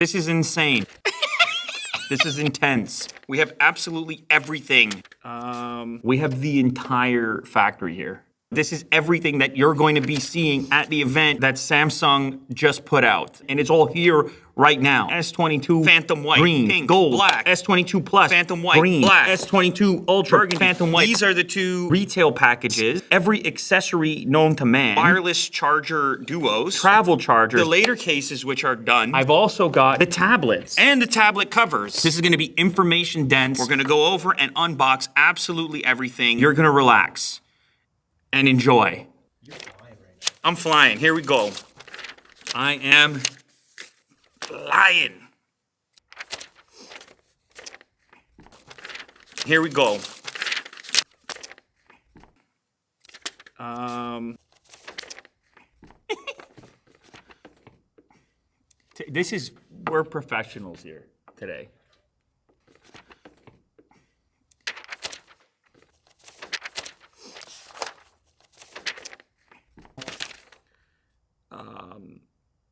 This is insane. This is intense. We have absolutely everything. We have the entire factory here. This is everything that you're going to be seeing at the event that Samsung just put out. And it's all here right now. S22 Phantom White, green, pink, gold, black. S22 Plus, Phantom White, green, black. S22 Ultra, burgundy, Phantom White. These are the two retail packages. Every accessory known to man. Wireless charger duos. Travel chargers. The later cases which are done. I've also got the tablets. And the tablet covers. This is gonna be information dense. We're gonna go over and unbox absolutely everything. You're gonna relax and enjoy. You're flying right now. I'm flying. Here we go. I am flying. Here we go. We're professionals here today.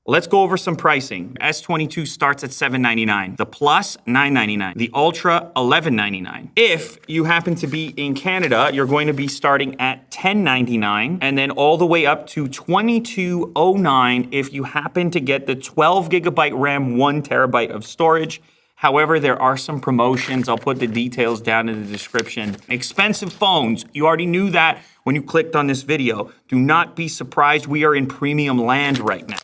Let's go over some pricing. S22 starts at $799. The Plus, $999. The Ultra, $1199. If you happen to be in Canada, you're going to be starting at $1099 and then all the way up to $2209 if you happen to get the 12 gigabyte RAM, 1 terabyte of storage. However, there are some promotions. I'll put the details down in the description. Expensive phones. You already knew that when you clicked on this video. Do not be surprised. We are in premium land right now.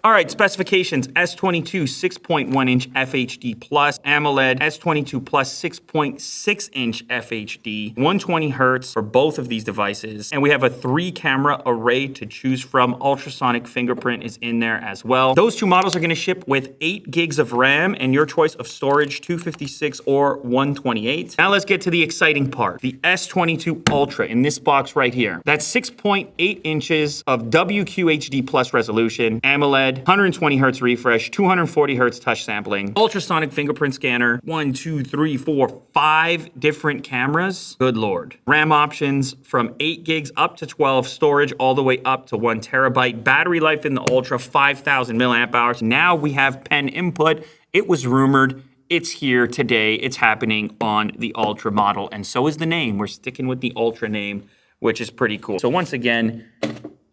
All right, specifications, S22 6.1-inch FHD Plus, AMOLED, S22 Plus 6.6-inch FHD, 120 Hertz for both of these devices. And we have a 3-camera array to choose from. Ultrasonic fingerprint is in there as well. Those two models are gonna ship with 8 gigs of RAM and your choice of storage, 256 or 128. Now let's get to the exciting part. The S22 Ultra in this box right here. That's 6.8 inches of WQHD Plus resolution, AMOLED, 120 hertz refresh, 240 hertz touch sampling, ultrasonic fingerprint scanner, 1, 2, 3, 4, 5 different cameras. Good Lord. RAM options from 8 gigs up to 12, storage all the way up to 1 terabyte. Battery life in the Ultra, 5,000 milliamp hours. Now we have pen input. It was rumored. It's here today. It's happening on the Ultra model. And so is the name. We're sticking with the Ultra name, which is pretty cool. So once again,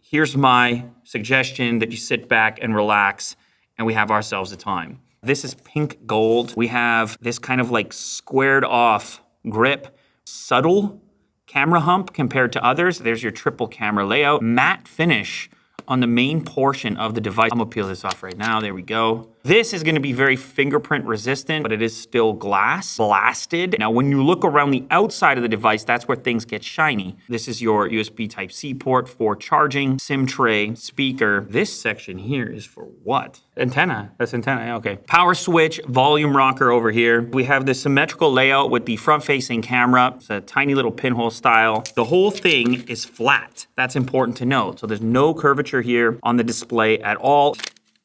here's my suggestion that you sit back and relax and we have ourselves a time. This is pink gold. We have this kind of like squared off grip, subtle camera hump compared to others. There's your triple camera layout, matte finish on the main portion of the device. I'm gonna peel this off right now, there we go. This is gonna be very fingerprint resistant, but it is still glass blasted. Now, when you look around the outside of the device, that's where things get shiny. This is your USB Type-C port for charging, SIM tray, speaker. This section here is for what? Antenna, that's antenna, okay. Power switch, volume rocker over here. We have the symmetrical layout with the front-facing camera. It's a tiny little pinhole style. The whole thing is flat. That's important to note. So there's no curvature here on the display at all.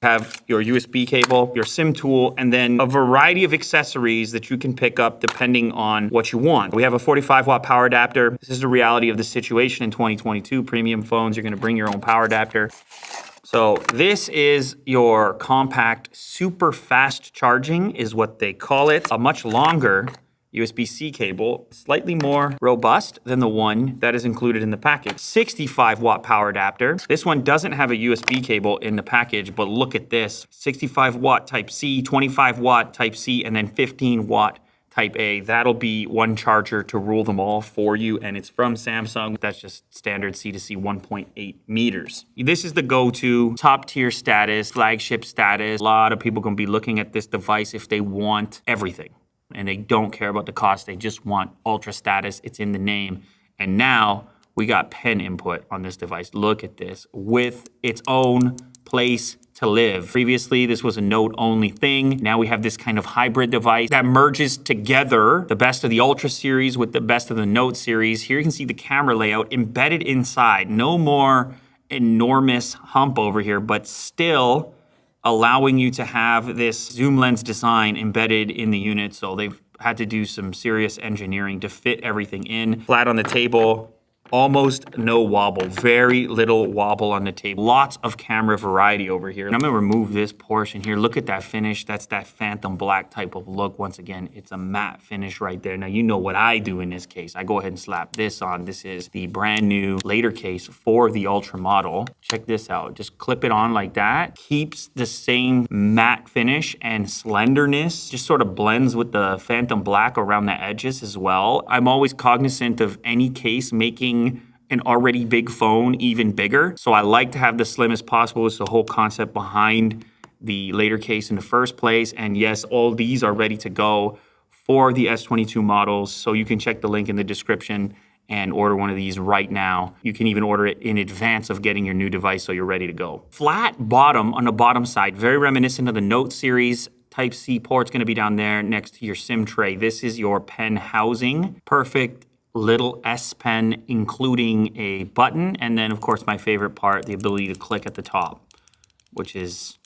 Have your USB cable, your SIM tool, and then a variety of accessories that you can pick up depending on what you want. We have a 45-watt power adapter. This is the reality of the situation in 2022. Premium phones, you're gonna bring your own power adapter. So this is your compact, super fast charging is what they call it. A much longer USB-C cable, slightly more robust than the one that is included in the package. 65-watt power adapter. This one doesn't have a USB cable in the package, but look at this. 65-watt Type-C, 25-watt Type-C, and then 15-watt Type-A. That'll be one charger to rule them all for you, and it's from Samsung. That's just standard C2C 1.8 meters. This is the go-to top-tier status, flagship status. A lot of people gonna be looking at this device if they want everything. And they don't care about the cost, they just want ultra status, it's in the name. And now we got pen input on this device. Look at this, with its own place to live. Previously, this was a note-only thing. Now we have this kind of hybrid device that merges together the best of the Ultra series with the best of the Note series. Here you can see the camera layout embedded inside. No more enormous hump over here, but still allowing you to have this zoom lens design embedded in the unit. So they've had to do some serious engineering to fit everything in. Flat on the table, Almost no wobble, very little wobble on the table. Lots of camera variety over here. And I'm gonna remove this portion here. Look at that finish. That's that phantom black type of look. Once again, it's a matte finish right there. Now, you know what I do in this case. I go ahead and slap this on. This is the brand new later case for the Ultra model. Check this out. Just clip it on like that. Keeps the same matte finish and slenderness. Just sort of blends with the phantom black around the edges as well. I'm always cognizant of any case making an already big phone even bigger. So I like to have the slimmest possible. It's the whole concept behind the later case in the first place. And yes, all these are ready to go for the S22 models. So you can check the link in the description and order one of these right now. You can even order it in advance of getting your new device so you're ready to go. Flat bottom on the bottom side, very reminiscent of the Note series. Type-C port's gonna be down there next to your SIM tray. This is your pen housing. Perfect little S Pen, including a button. And then, of course, my favorite part, the ability to click at the top, which is,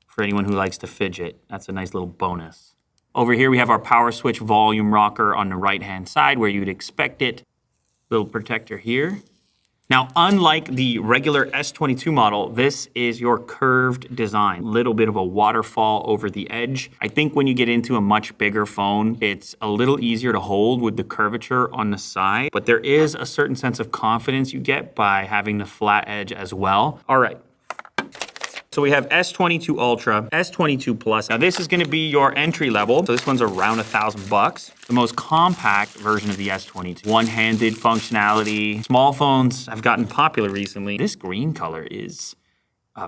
for anyone who likes to fidget, that's a nice little bonus. Over here, we have our power switch volume rocker on the right-hand side where you'd expect it. Little protector here. Now, unlike the regular S22 model, this is your curved design. Little bit of a waterfall over the edge. I think when you get into a much bigger phone, it's a little easier to hold with the curvature on the side, but there is a certain sense of confidence you get by having the flat edge as well. All right. So we have S22 Ultra, S22 Plus. Now this is gonna be your entry level. So this one's around $1,000. The most compact version of the S22. One-handed functionality. Small phones have gotten popular recently. This green color is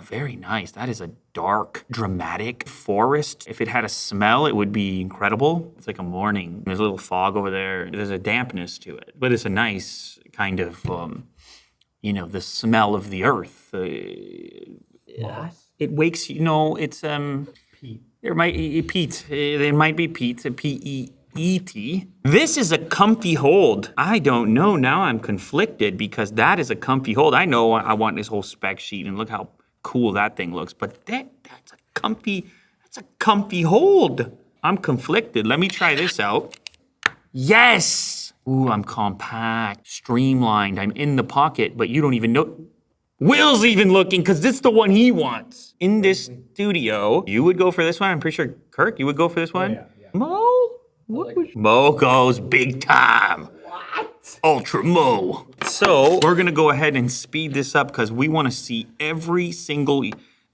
very nice. That is a dark, dramatic forest. If it had a smell, it would be incredible. It's like a morning. There's a little fog over there. There's a dampness to it, but it's a nice kind of, you know, the smell of the earth. It wakes you know, it's peat. There might be peat. There might be peat. P-E-E-T. This is a comfy hold. I don't know. Now I'm conflicted because that is a comfy hold. I know I want this whole spec sheet and look how cool that thing looks, but that's a comfy hold. I'm conflicted. Let me try this out. Yes. Ooh, I'm compact, streamlined. I'm in the pocket, but you don't even know. Will's even looking, because this is the one he wants. In this studio, you would go for this one? I'm pretty sure, Kirk, you would go for this one? Yeah. Mo? Mo goes big time. What? Ultra Mo. So, we're gonna go ahead and speed this up, because we wanna see every single,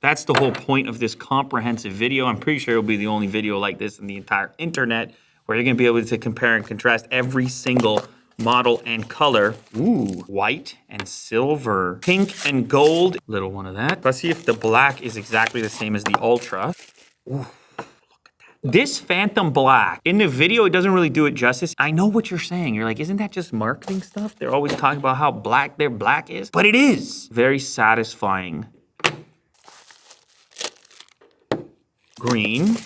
that's the whole point of this comprehensive video. I'm pretty sure it'll be the only video like this in the entire internet, where you're gonna be able to compare and contrast every single model and color. Ooh, white and silver, pink and gold. Little one of that. Let's see if the black is exactly the same as the Ultra. Ooh, look at that. This phantom black, in the video, it doesn't really do it justice. I know what you're saying. You're like, isn't that just marketing stuff? They're always talking about how black their black is, but it is. Very satisfying. Green.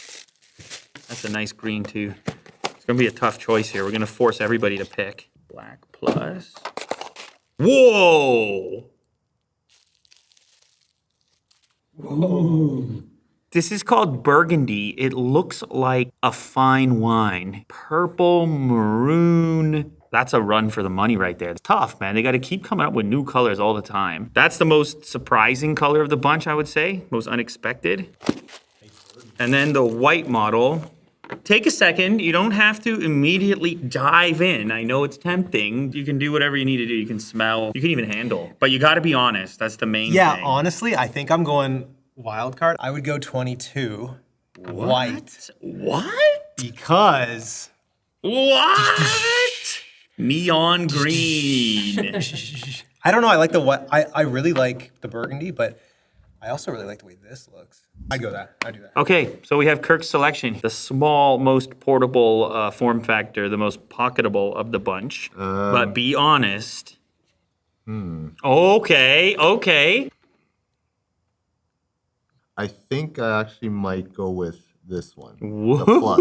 That's a nice green too. It's gonna be a tough choice here. We're gonna force everybody to pick. Black plus. Whoa! Whoa. This is called burgundy. It looks like a fine wine. Purple, maroon. That's a run for the money right there. It's tough, man. They got to keep coming up with new colors all the time. That's the most surprising color of the bunch, I would say. Most unexpected. And then the white model. Take a second. You don't have to immediately dive in. I know it's tempting. You can do whatever you need to do. You can smell. You can even handle. But you got to be honest. That's the main thing. Yeah, honestly, I think I'm going wild card. I would go 22 white. What? Because... What? Neon green. I don't know. I like the white. I really like the burgundy, but I also really like the way this looks. I'd go that. I'd do that. Okay, so we have Kirk's selection. The small, most portable form factor, the most pocketable of the bunch. But be honest. Okay. I think I actually might go with this one. Woo-hoo. The plus.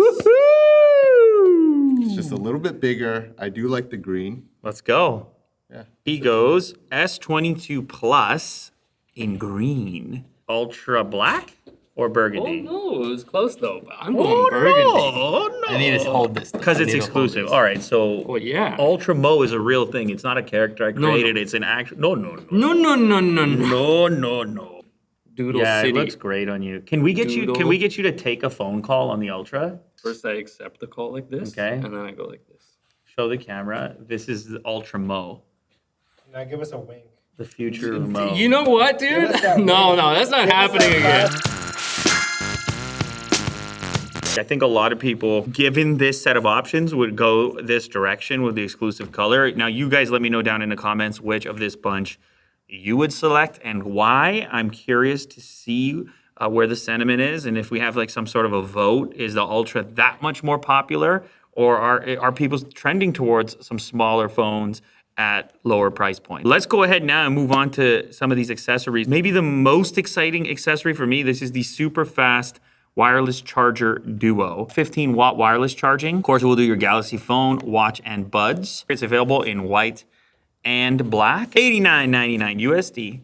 It's just a little bit bigger. I do like the green. Let's go. Yeah. He goes S22 Plus in green. Ultra black? or Oh burgundy? no, it was close though. But I'm going burgundy. No. I need to hold this. Because it's exclusive. All right, so Well, yeah. Ultra Mo is a real thing. It's not a character I created. It's an actual. No. No. Doodle Yeah, City. it looks great on you. Can we get you? Can Doodle. we get you to take a phone call on the Ultra? First, I accept the call like this. Okay. And then I go like this. Show the camera. This is the Ultra Mo, Now give us a wink. the future Mo. You know what, dude? us that No, that's not happening again. I think a lot of people, given this set of options, would go this direction with the exclusive color. Now, you guys let me know down in the comments which of this bunch you would select and why. I'm curious to see where the sentiment is, and if we have like some sort of a vote, is the Ultra that much more popular, or are people trending towards some smaller phones at lower price points? Let's go ahead now and move on to some of these accessories. Maybe the most exciting accessory for me, this is the super fast wireless charger duo. 15-watt wireless charging. Of course, it will do your Galaxy phone, watch, and buds. It's available in white and black. $89.99 USD.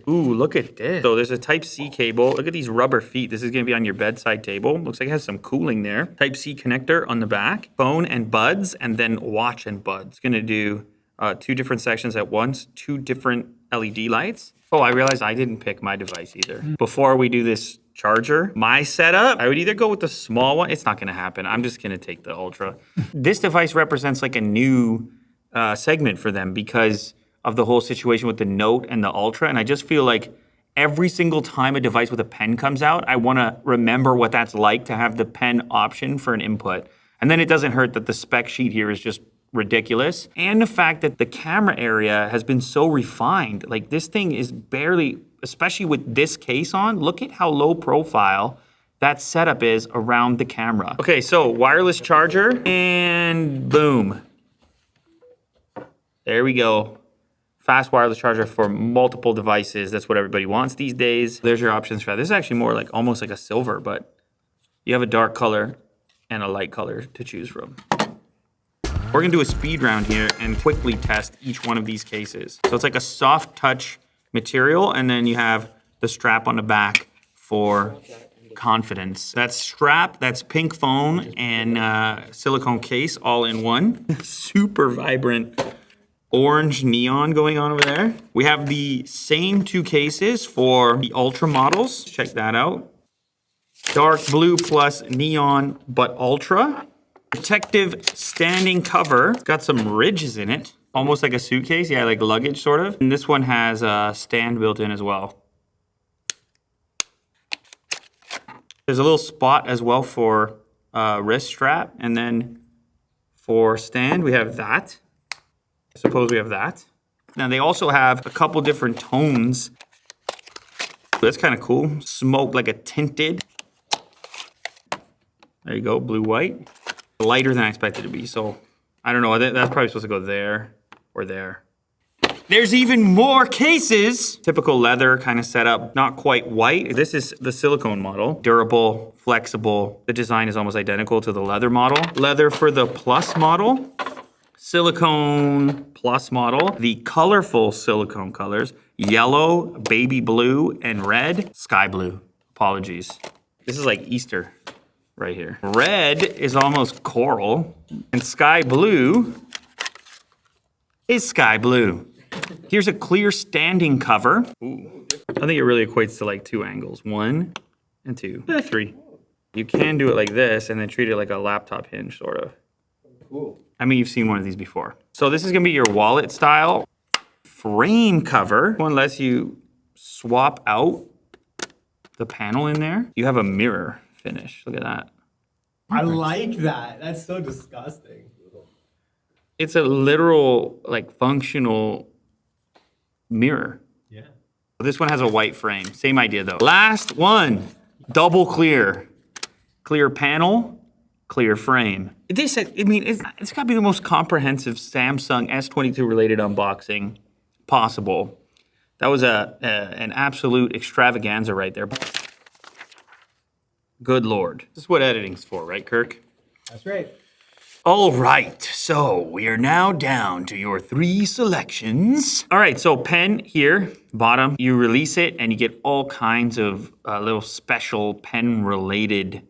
Ooh, look at this. So there's a Type-C cable. Look at these rubber feet. This is gonna be on your bedside table. Looks like it has some cooling there. Type-C connector on the back. Phone and buds, and then watch and buds. It's gonna do 2 different sections at once, 2 different LED lights. Oh, I realized I didn't pick my device either. Before we do this charger, my setup, I would either go with the small one. It's not gonna happen. I'm just gonna take the Ultra. This device represents like a new segment for them because of the whole situation with the Note and the Ultra. And I just feel like every single time a device with a pen comes out, I wanna remember what that's like to have the pen option for an input. And then it doesn't hurt that the spec sheet here is just ridiculous. And the fact that the camera area has been so refined. Like this thing is barely, especially with this case on, look at how low profile that setup is around the camera. Okay, so wireless charger and boom. There we go. Fast wireless charger for multiple devices. That's what everybody wants these days. There's your options for that. This is actually more like almost like a silver, but you have a dark color and a light color to choose from. We're gonna do a speed round here and quickly test each one of these cases. So it's like a soft touch material, and then you have the strap on the back for confidence. That strap, that's pink phone and silicone case all in one. Super vibrant orange neon going on over there. We have the same 2 cases for the Ultra models. Check that out. Dark blue plus neon, but Ultra. Protective standing cover. It's got some ridges in it. Almost like a suitcase. Yeah, like luggage sort of. And this one has a stand built in as well. There's a little spot as well for wrist strap. And then for stand, we have that. I suppose we have that. Now they also have a couple different tones. That's kind of cool. Smoke, like a tinted. There you go, blue, white. Lighter than I expected it to be, so I don't know. That's probably supposed to go there or there. There's even more cases. Typical leather kind of setup, not quite white. This is the silicone model. Durable, flexible. The design is almost identical to the leather model. Leather for the plus model. Silicone plus model. The colorful silicone colors. Yellow, baby blue, and red. Sky blue. Apologies. This is like Easter. Right here. Red is almost coral, and sky blue is sky blue. Here's a clear standing cover. Ooh. I think it really equates to like 2 angles. 1 and 2. 3. You can do it like this and then treat it like a laptop hinge, sort of. Cool. I mean, you've seen one of these before. So this is gonna be your wallet style frame cover. One lets you swap out the panel in there. You have a mirror finish. Look at that. I like that. That's so disgusting. It's a literal, like, functional mirror. Yeah. This one has a white frame. Same idea, though. Last one. Double clear. Clear panel, clear frame. This, I mean, it's got to be the most comprehensive Samsung S22 related unboxing possible. That was an absolute extravaganza right there. Good Lord. This is what editing's for, right, Kirk? That's right. All right, so we are now down to your 3 selections. All right, so pen here, bottom, you release it and you get all kinds of little special pen-related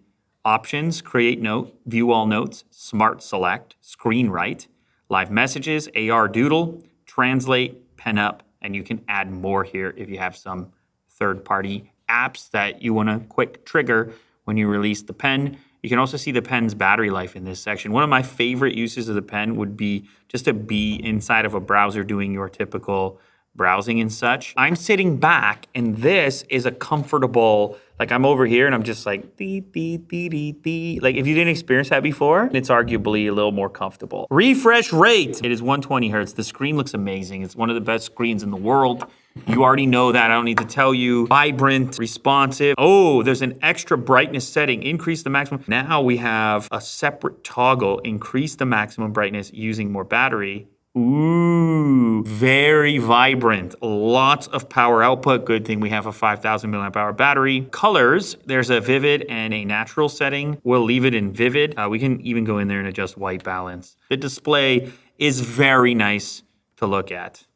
options. Create note, view all notes, smart select, screen write, live messages, AR doodle, translate, pen up, and you can add more here if you have some third-party apps that you want to quick trigger when you release the pen. You can also see the pen's battery life in this section. One of my favorite uses of the pen would be just to be inside of a browser doing your typical browsing and such. I'm sitting back and this is a comfortable, like I'm over here and I'm just like, dee, dee, dee, dee, dee. Like if you didn't experience that before, it's arguably a little more comfortable. Refresh rate, it is 120 hertz. The screen looks amazing. It's one of the best screens in the world. You already know that, I don't need to tell you. Vibrant, responsive. Oh, there's an extra brightness setting. Increase the maximum. Now we have a separate toggle. Increase the maximum brightness using more battery. Ooh, very vibrant. Lots of power output. Good thing we have a 5,000 milliamp hour battery. Colors, there's a vivid and a natural setting. We'll leave it in vivid. We can even go in there and adjust white balance. The display is very nice to look at.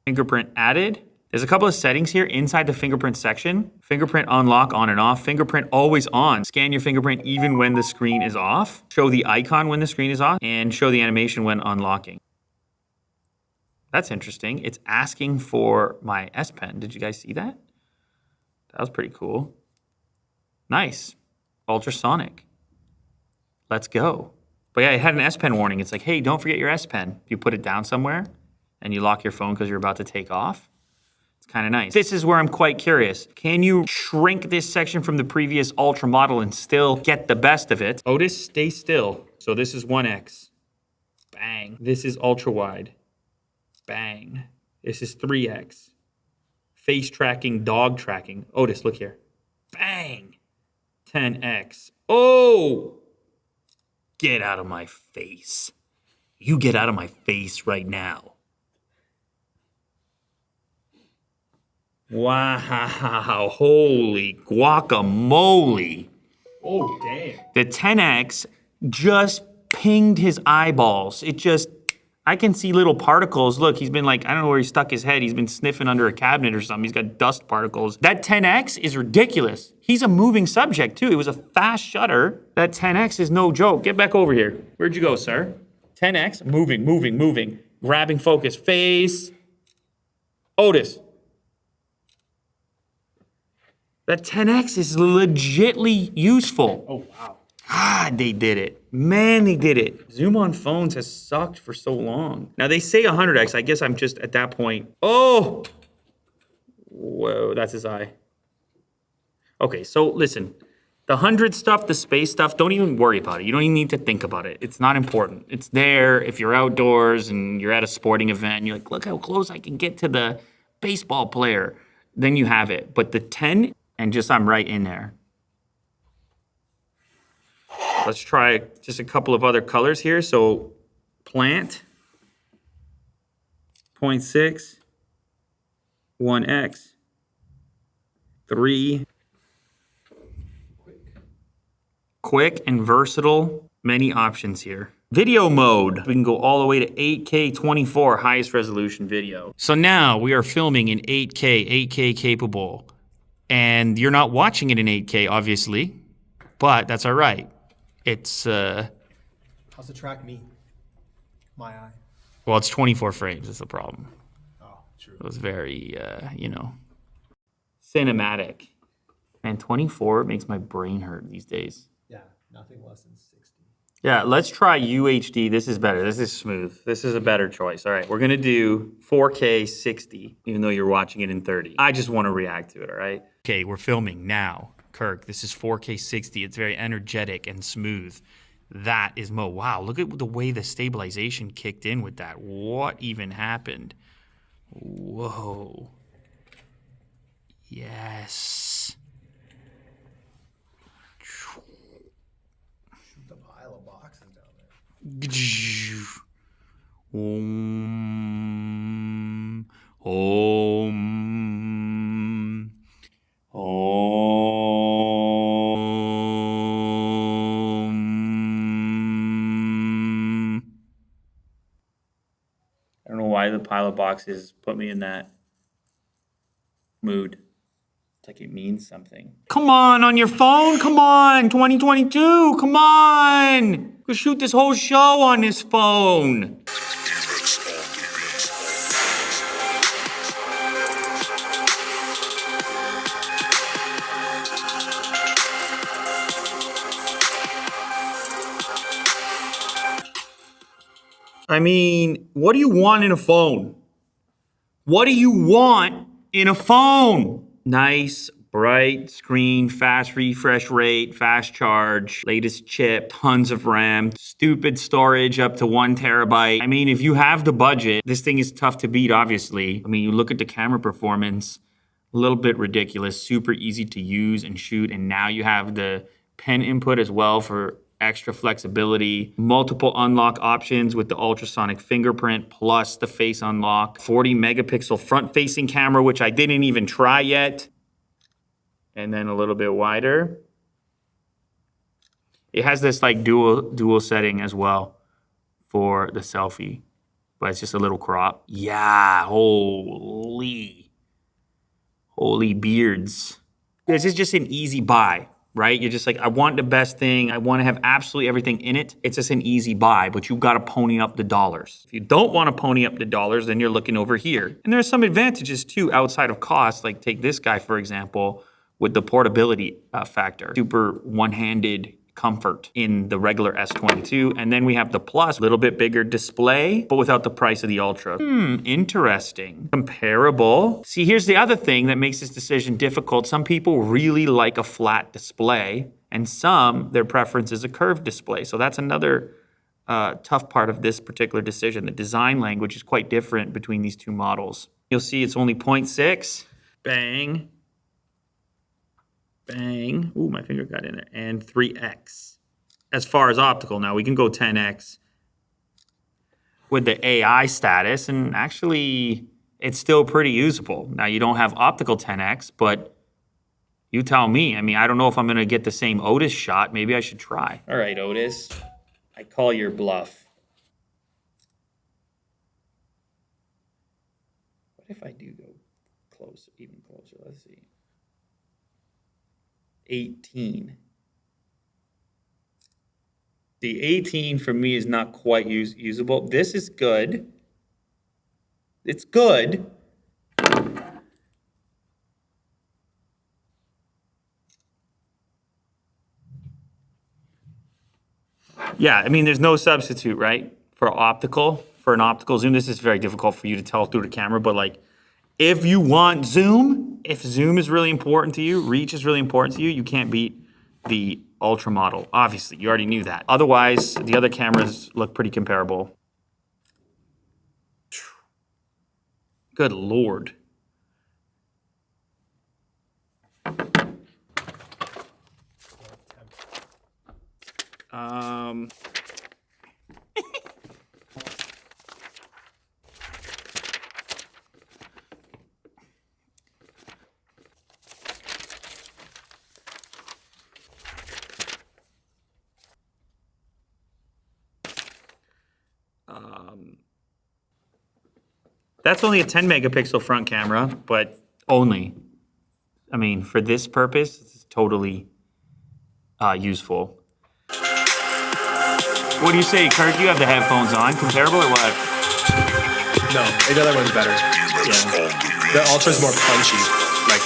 Fingerprint added. There's a couple of settings here inside the fingerprint section. Fingerprint unlock on and off. Fingerprint always on. Scan your fingerprint even when the screen is off. Show the icon when the screen is off. And show the animation when unlocking. That's interesting. It's asking for my S Pen. Did you guys see that? That was pretty cool. Nice. Ultrasonic. Let's go. But yeah, it had an S Pen warning. It's like, hey, don't forget your S Pen. If you put it down somewhere and you lock your phone because you're about to take off, it's kind of nice. This is where I'm quite curious. Can you shrink this section from the previous Ultra model and still get the best of it? Otis, stay still. So this is 1X. Bang. This is ultra wide. Bang. This is 3X. Face tracking, dog tracking. Otis, look here. Bang. 10X. Oh! Get out of my face. You get out of my face right now. Wow, holy guacamole. Oh, damn. The 10X just pinged his eyeballs. It just, I can see little particles. Look, he's been like, I don't know where he stuck his head. He's been sniffing under a cabinet or something. He's got dust particles. That 10X is ridiculous. He's a moving subject too. It was a fast shutter. That 10X is no joke. Get back over here. Where'd you go, sir? 10X, moving, moving, moving. Grabbing focus, face. Otis. That 10X is legitly useful. Oh, wow. God, they did it. Man, they did it. Zoom on phones has sucked for so long. Now, they say 100X. I guess I'm just at that point. Oh! Whoa, that's his eye. Okay, so listen. The 100 stuff, the space stuff, don't even worry about it. You don't even need to think about it. It's not important. It's there if you're outdoors and you're at a sporting event and you're like, look how close I can get to the baseball player. Then you have it. But the 10, and just I'm right in there. Let's try just a couple of other colors here. So plant, 0.6, 1X, 3, quick and versatile, many options here. Video mode, we can go all the way to 8K 24, highest resolution video. So now we are filming in 8K, 8K capable. And you're not watching it in 8K, obviously, but that's all right. It's, How's it track me? My eye. well, it's 24 frames, is the problem. Oh, true. It was very, cinematic. Man, 24 makes my brain hurt these days. Yeah, nothing less than 60. Yeah, let's try UHD. This is better. This is smooth. This is a better choice. All right, we're gonna do 4K 60, even though you're watching it in 30. I just want to react to it, all right? Okay, we're filming now. Kirk, this is 4K 60. It's very energetic and smooth. That is Mo. Wow, look at the way the stabilization kicked in with that. What even happened? Whoa. Yes. The pile of boxes down there. Om, om, om. pile of boxes put me in that mood. It's like it means something. Come on your phone. Come on, 2022. Come on. Go shoot this whole show on this phone. I mean, what do you want in a phone? What do you want in a phone? Nice, bright screen, fast refresh rate, fast charge, latest chip, tons of RAM, stupid storage up to 1 terabyte. I mean, if you have the budget, this thing is tough to beat, obviously. I mean, you look at the camera performance, a little bit ridiculous, super easy to use and shoot. And now you have the pen input as well for extra flexibility, multiple unlock options with the ultrasonic fingerprint plus the face unlock, 40 megapixel front facing camera, which I didn't even try yet. And then a little bit wider. It has this like dual setting as well for the selfie, but it's just a little crop. Yeah, holy beards. This is just an easy buy. Right? You're just like, I want the best thing. I want to have absolutely everything in it. It's just an easy buy, but you've got to pony up the dollars. If you don't want to pony up the dollars, then you're looking over here. And there's some advantages too outside of cost. Like take this guy, for example, with the portability factor. Super one-handed comfort in the regular S22. And then we have the Plus, a little bit bigger display, but without the price of the Ultra. Interesting. Comparable. See, here's the other thing that makes this decision difficult. Some people really like a flat display, and some, their preference is a curved display. So that's another tough part of this particular decision. The design language is quite different between these two models. You'll see it's only 0.6. Bang. Bang. Ooh, my finger got in there. And 3x. As far as optical, now we can go 10x with the AI status, and actually it's still pretty usable. Now you don't have optical 10x, but you tell me. I mean, I don't know if I'm going to get the same Otis shot. Maybe I should try. All right, Otis. I call your bluff. What if I do go closer, even closer? Let's see. 18. The 18 for me is not quite usable. This is good. It's good. Yeah, I mean, there's no substitute, right? For an optical zoom. This is very difficult for you to tell through the camera, but like, if you want zoom, if zoom is really important to you, reach is really important to you, you can't beat the Ultra model. Obviously, you already knew that. Otherwise, the other cameras look pretty comparable. Good Lord. That's only a 10 megapixel front camera, but only. I mean, for this purpose, it's totally useful. What do you say, Kirk? You have the headphones on. Comparable or what? No, the other one's better. Yeah. The Ultra's more punchy. Like,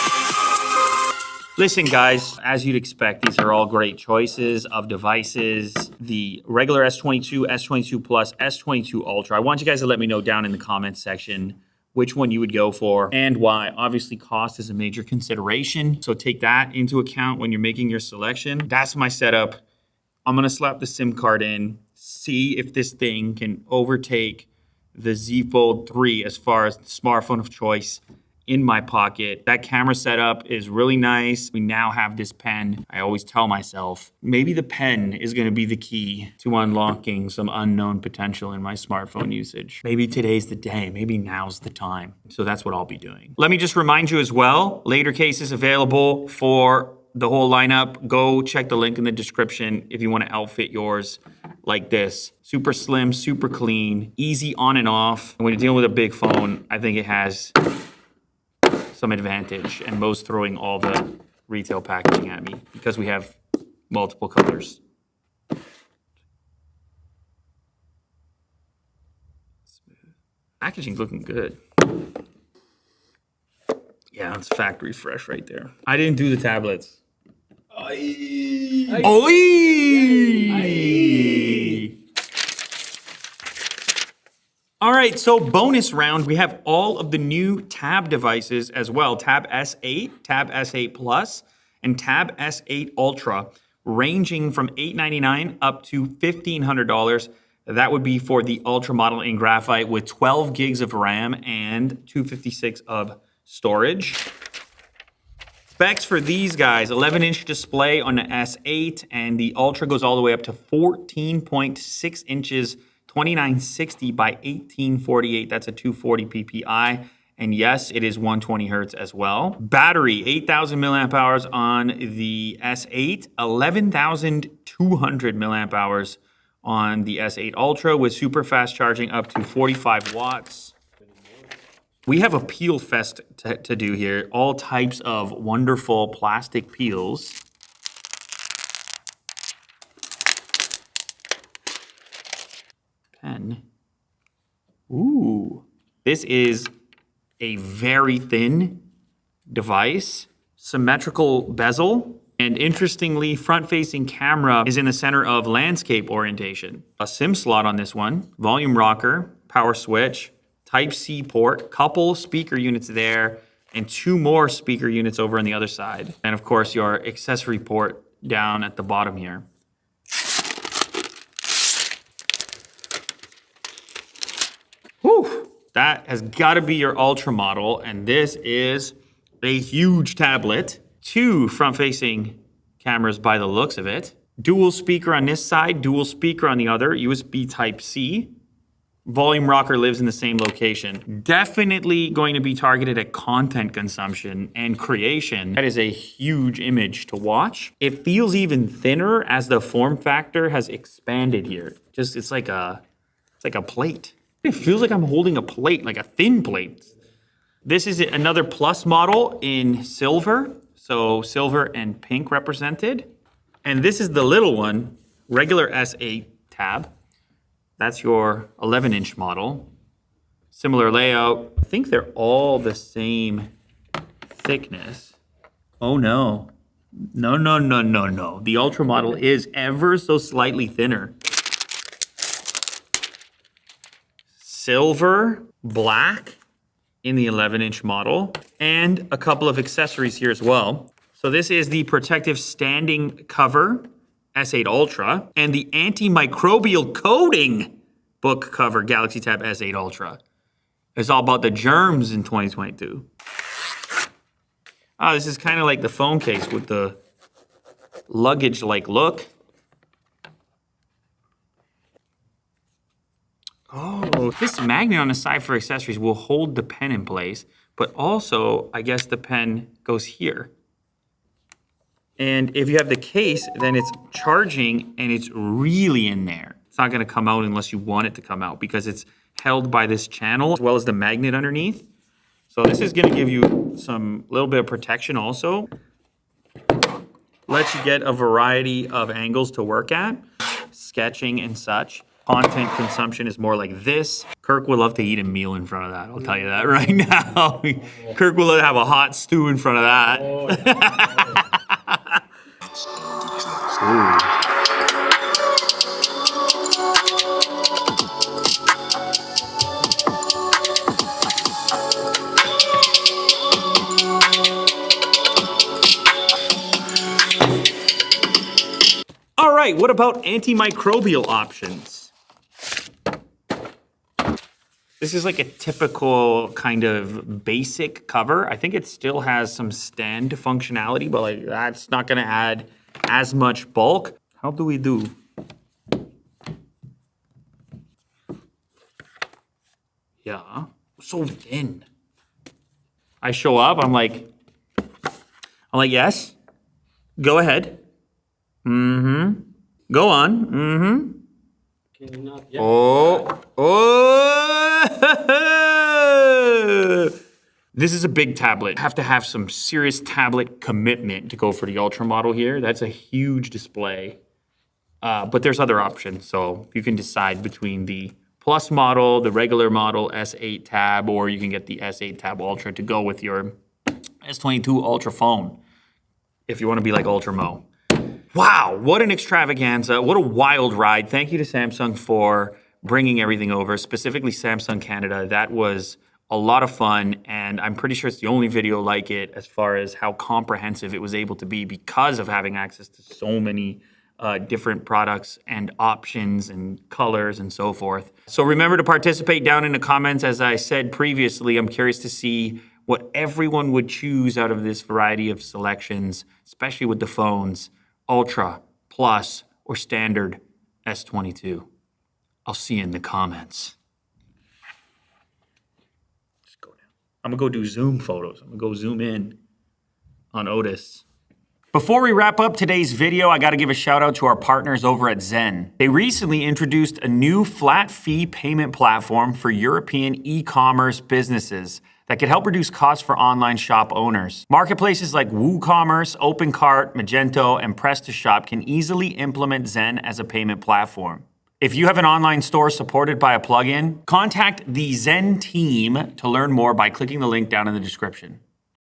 listen, guys, as you'd expect, these are all great choices of devices. The regular S22, S22 Plus, S22 Ultra. I want you guys to let me know down in the comments section which one you would go for and why. Obviously, cost is a major consideration, so take that into account when you're making your selection. That's my setup. I'm gonna slap the SIM card in, see if this thing can overtake the Z Fold 3 as far as the smartphone of choice in my pocket. That camera setup is really nice. We now have this pen. I always tell myself, maybe the pen is gonna be the key to unlocking some unknown potential in my smartphone usage. Maybe today's the day, maybe now's the time. So that's what I'll be doing. Let me just remind you as well, later cases available for the whole lineup. Go check the link in the description if you wanna outfit yours like this. Super slim, super clean, easy on and off. And when you're dealing with a big phone, I think it has some advantage. And Mo's throwing all the retail packaging at me because we have multiple colors. Packaging's looking good. Yeah, it's factory fresh right there. I didn't do the tablets. Oi! All right, so bonus round, we have all of the new Tab devices as well. Tab S8, Tab S8 Plus, and Tab S8 Ultra, ranging from $899 up to $1,500. That would be for the Ultra model in graphite with 12 gigs of RAM and 256 of storage. Specs for these guys, 11-inch display on the S8, and the Ultra goes all the way up to 14.6 inches, 2960 by 1848. That's a 240 PPI. And yes, it is 120 hertz as well. Battery, 8,000 milliamp hours on the S8, 11,200 milliamp hours on the S8 Ultra with super fast charging up to 45 watts. We have a peel fest to do here. All types of wonderful plastic peels. Pen. Ooh. This is a very thin device. Symmetrical bezel. And interestingly, front-facing camera is in the center of landscape orientation. A SIM slot on this one. Volume rocker. Power switch. Type-C port, couple speaker units there, and 2 more speaker units over on the other side. And of course, your accessory port down at the bottom here. Whew, that has got to be your Ultra model, and this is a huge tablet. 2 front-facing cameras by the looks of it. Dual speaker on this side, dual speaker on the other, USB Type-C. Volume rocker lives in the same location. Definitely going to be targeted at content consumption and creation. That is a huge image to watch. It feels even thinner as the form factor has expanded here. Just it's like a plate. It feels like I'm holding a plate, like a thin plate. This is another Plus model in silver. So silver and pink represented. And this is the little one, regular S8 tab. That's your 11-inch model. Similar layout. I think they're all the same thickness. Oh no. No. The Ultra model is ever so slightly thinner. Silver, black in the 11-inch model, and a couple of accessories here as well. So this is the protective standing cover, S8 Ultra, and the antimicrobial coating book cover, Galaxy Tab S8 Ultra. It's all about the germs in 2022. Oh, this is kind of like the phone case with the luggage-like look. Oh, this magnet on the side for accessories will hold the pen in place, but also, I guess the pen goes here. And if you have the case, then it's charging and it's really in there. It's not gonna come out unless you want it to come out because it's held by this channel as well as the magnet underneath. So this is gonna give you some little bit of protection also. Lets you get a variety of angles to work at, sketching and such. Content consumption is more like this. Kirk would love to eat a meal in front of that, I'll tell you that right now. Kirk would love to have a hot stew in front of that. All right, what about antimicrobial options? This is like a typical kind of basic cover. I think it still has some stand functionality, but like that's not gonna add as much bulk. How do we do? Yeah, so thin. I show up, I'm like, yes, go ahead. Go on, Can you not? Yeah. Oh. This is a big tablet. You have to have some serious tablet commitment to go for the Ultra model here. That's a huge display. But there's other options. So you can decide between the Plus model, the regular model, S8 Tab, or you can get the S8 Tab Ultra to go with your S22 Ultra phone if you want to be like Ultra Mo. Wow, what an extravaganza. What a wild ride. Thank you to Samsung for bringing everything over, specifically Samsung Canada. That was a lot of fun, and I'm pretty sure it's the only video like it as far as how comprehensive it was able to be because of having access to so many different products and options and colors and so forth. So remember to participate down in the comments. As I said previously, I'm curious to see what everyone would choose out of this variety of selections, especially with the phones, Ultra, Plus, or standard S22. I'll see you in the comments. Just go down. I'm gonna go do Zoom photos. I'm gonna go zoom in on Otis. Before we wrap up today's video, I gotta give a shout out to our partners over at Zen. They recently introduced a new flat fee payment platform for European e-commerce businesses that could help reduce costs for online shop owners. Marketplaces like WooCommerce, OpenCart, Magento, and PrestaShop can easily implement Zen as a payment platform. If you have an online store supported by a plugin, contact the Zen team to learn more by clicking the link down in the description.